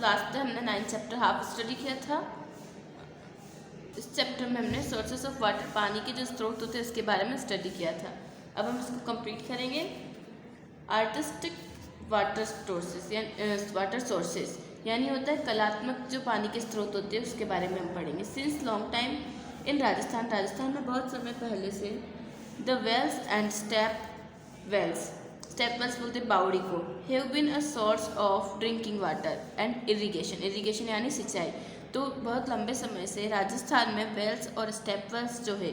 Last में हमने 9 chapter half study किया था। इस चैप्टर में हमने सोर्सेस ऑफ वाटर, पानी के जो स्रोत होते हैं उसके बारे में स्टडी किया था। अब हम इसको कंप्लीट करेंगे। आर्टिस्टिक वाटर सोर्सेस या वाटर सोर्सेस यानी होता है कलात्मक जो पानी के स्रोत होते हैं उसके बारे में हम पढ़ेंगे। Since long time in Rajasthan में बहुत समय पहले से the wells and step wells बोलते बावड़ी को have been a source of drinking water and irrigation यानी सिंचाई। तो बहुत लंबे समय से राजस्थान में वेल्स और स्टेप वेल्स जो है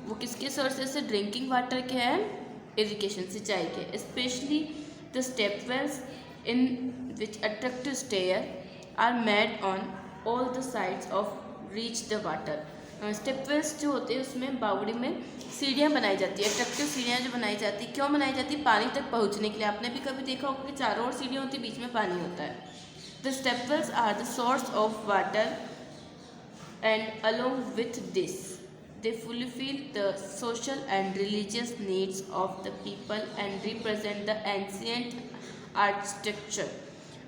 वो किसके सोर्सेस से, ड्रिंकिंग वाटर के एंड इरिगेशन सिंचाई के। Specially the step wells in which attractive stair are made on all the sides of reach the water. Step wells जो होते हैं उसमें बावड़ी में सीढ़ियाँ बनाई जाती है, अट्रैक्टिव सीढ़ियाँ जो बनाई जाती है, क्यों बनाई जाती है, पानी तक पहुँचने के लिए। आपने भी कभी देखा होगा कि चारों ओर सीढ़ियाँ होती है, बीच में पानी होता है। The step wells are the source of water and along with this they fulfill the social and religious needs of the people and represent the ancient architecture।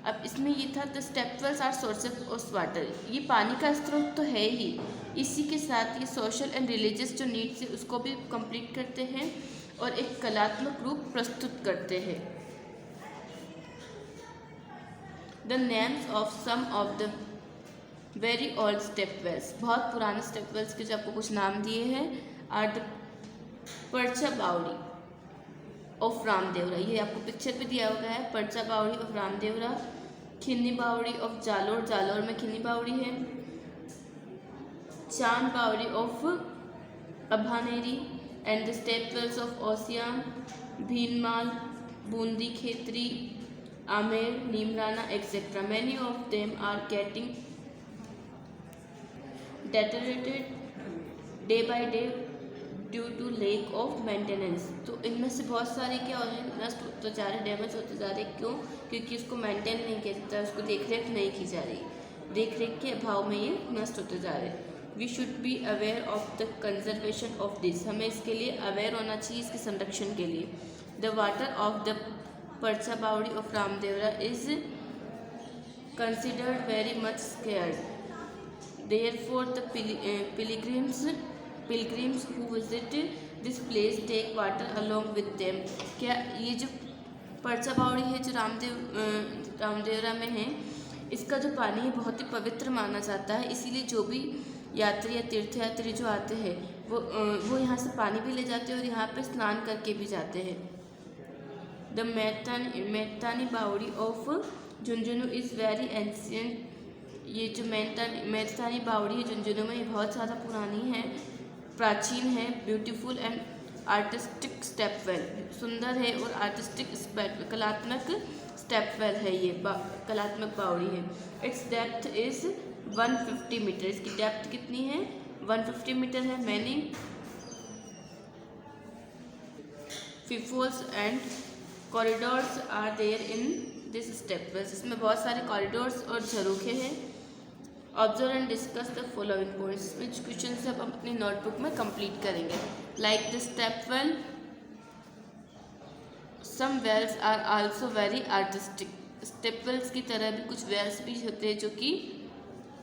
अब इसमें ये था the step wells are sources of water, ये पानी का स्रोत तो है ही, इसी के साथ ये सोशल एंड रिलीजियस जो नीड्स है उसको भी कंप्लीट करते हैं और एक कलात्मक रूप प्रस्तुत करते हैं। The names of some of the very old step wells, बहुत पुराने स्टेप वेल्स के जो आपको कुछ नाम दिए हैं, आर द पर्चा बावड़ी ऑफ रामदेवरा, ये आपको पिक्चर पे दिया हुआ है, पर्चा बावड़ी ऑफ रामदेवरा, खिन्नी बावड़ी ऑफ जालोर में खिन्नी बावड़ी है, Chand Baori of Abhaneri and the step wells of Osian, Bhinmal, Bundi Khetri, Amer, Neemrana etcetera. Many of them are getting deteriorated day by day due to lack of maintenance. तो इनमें से बहुत सारे क्या हो रहे हैं, नष्ट होते जा रहे, डैमेज होते जा रहे, क्यों, क्योंकि उसको मेंटेन नहीं किया जाता, उसको देखरेख नहीं की जा रही, देखरेख के अभाव में ये नष्ट होते जा रहे। We should be aware of the conservation of this, हमें इसके लिए अवेयर होना चाहिए, इसके संरक्षण के लिए। द वाटर ऑफ द पर्चा बावड़ी of Ramdevra is considered very much scared. Therefore, the pilgrims who visit this place take water along with them। क्या ये जो पर्चा बावड़ी है जो रामदेवरा में है, इसका जो पानी है बहुत ही पवित्र माना जाता है, इसीलिए जो भी यात्री या तीर्थयात्री जो आते हैं वो यहाँ से पानी भी ले जाते हैं और यहाँ पे स्नान करके भी जाते हैं। द मैतानी बावड़ी of Jhunjhunu is very ancient. ये जो मैतानी बावड़ी है झुंझुनू में, ये बहुत ज़्यादा पुरानी है, प्राचीन है। Beautiful and artistic step well, सुंदर है और आर्टिस्टिक कलात्मक स्टेप वेल है, ये कलात्मक बावड़ी है। इट्स डेप्थ इज़ 150 मीटर, इसकी डेप्थ कितनी है, 150 मीटर है। Many peepholes and corridors are there in this step wells, इसमें बहुत सारे कॉरिडोर्स और झरोखे हैं। Observe and discuss the following points, which question से हम अपनी नोटबुक में कंप्लीट करेंगे। Like the step well, some wells are also very artistic, step wells की तरह भी कुछ वेल्स भी होते हैं जो कि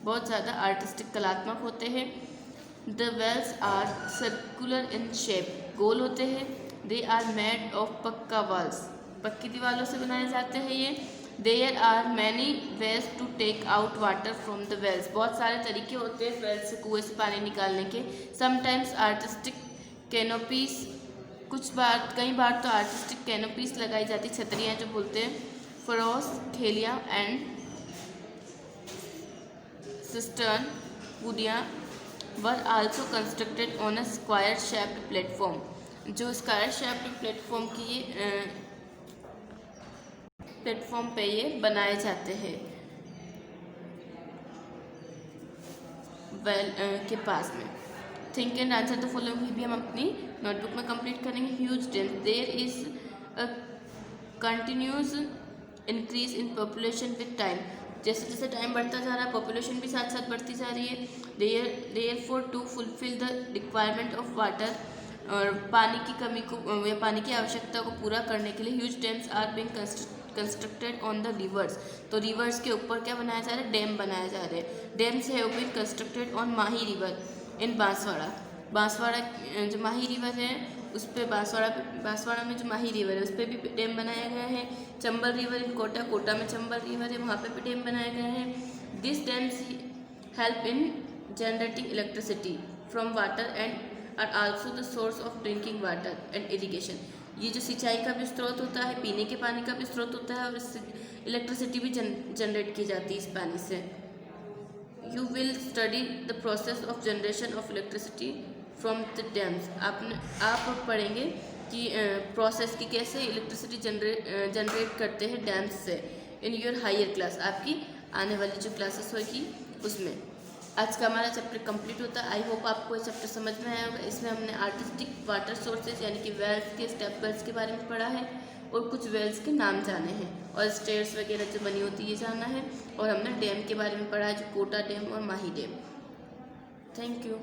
बहुत ज़्यादा आर्टिस्टिक कलात्मक होते हैं। The wells are circular in shape, गोल होते हैं। They are made of pucca walls, पक्की दीवारों से बनाए जाते हैं ये। There are many ways to take out water from the wells, बहुत सारे तरीके होते हैं वेल से, कुएँ से पानी निकालने के। समटाइम्स आर्टिस्टिक कैनोपीज, कई बार तो आर्टिस्टिक कैनोपीज लगाई जाती, छतरियाँ जो बोलते हैं। फरोस, ठेलिया एंड सिस्टर्न पुडिया were also constructed on a square shaped platform, जो स्क्वायर शेप्ड प्लेटफॉर्म की प्लेटफॉर्म पे ये बनाए जाते हैं वेल के पास में। Think and answer the following, ये भी हम अपनी नोटबुक में कंप्लीट करेंगे। Huge dense, there is a continuous increase in population with time, जैसे जैसे टाइम बढ़ता जा रहा है पॉपुलेशन भी साथ साथ बढ़ती जा रही है। Therefore to fulfill the requirement of water, और पानी की कमी को या पानी की आवश्यकता को पूरा करने के लिए huge dams are being constructed on the rivers. तो रिवर्स के ऊपर क्या बनाया जा रहा है, डैम बनाया जा रहा है। Dams have been constructed on Mahi river in Banswara. Banswara जो माही रिवर है उस पर बांसवाड़ा में जो माही रिवर है उस पर भी डैम बनाया गया है। चंबल रिवर इन कोटा, कोटा में चंबल रिवर है वहाँ पे भी डैम बनाया गया है। This dams help in generating electricity from water and are also the source of drinking water and irrigation. ये जो सिंचाई का भी स्रोत होता है, पीने के पानी का भी स्रोत होता है और इससे इलेक्ट्रिसिटी भी जनरेट की जाती है इस पानी से। You will study the process of generation of electricity from the dams. आप पढ़ेंगे कि प्रोसेस की कैसे इलेक्ट्रिसिटी जनरेट करते हैं डैम्स से इन योर हायर क्लास, आपकी आने वाली जो क्लासेस होगी उसमें। आज का हमारा चैप्टर कंप्लीट होता है। आई होप आपको ये चैप्टर समझ में आया होगा। इसमें हमने आर्टिस्टिक वाटर सोर्सेज यानी कि वेल्स के स्टेप वेल्स के बारे में पढ़ा है और कुछ वेल्स के नाम जाने हैं और स्टेयर्स वगैरह जो बनी होती है ये जानना है। और हमने डैम के बारे में पढ़ा है जो कोटा डैम और माही डैम। Thank you.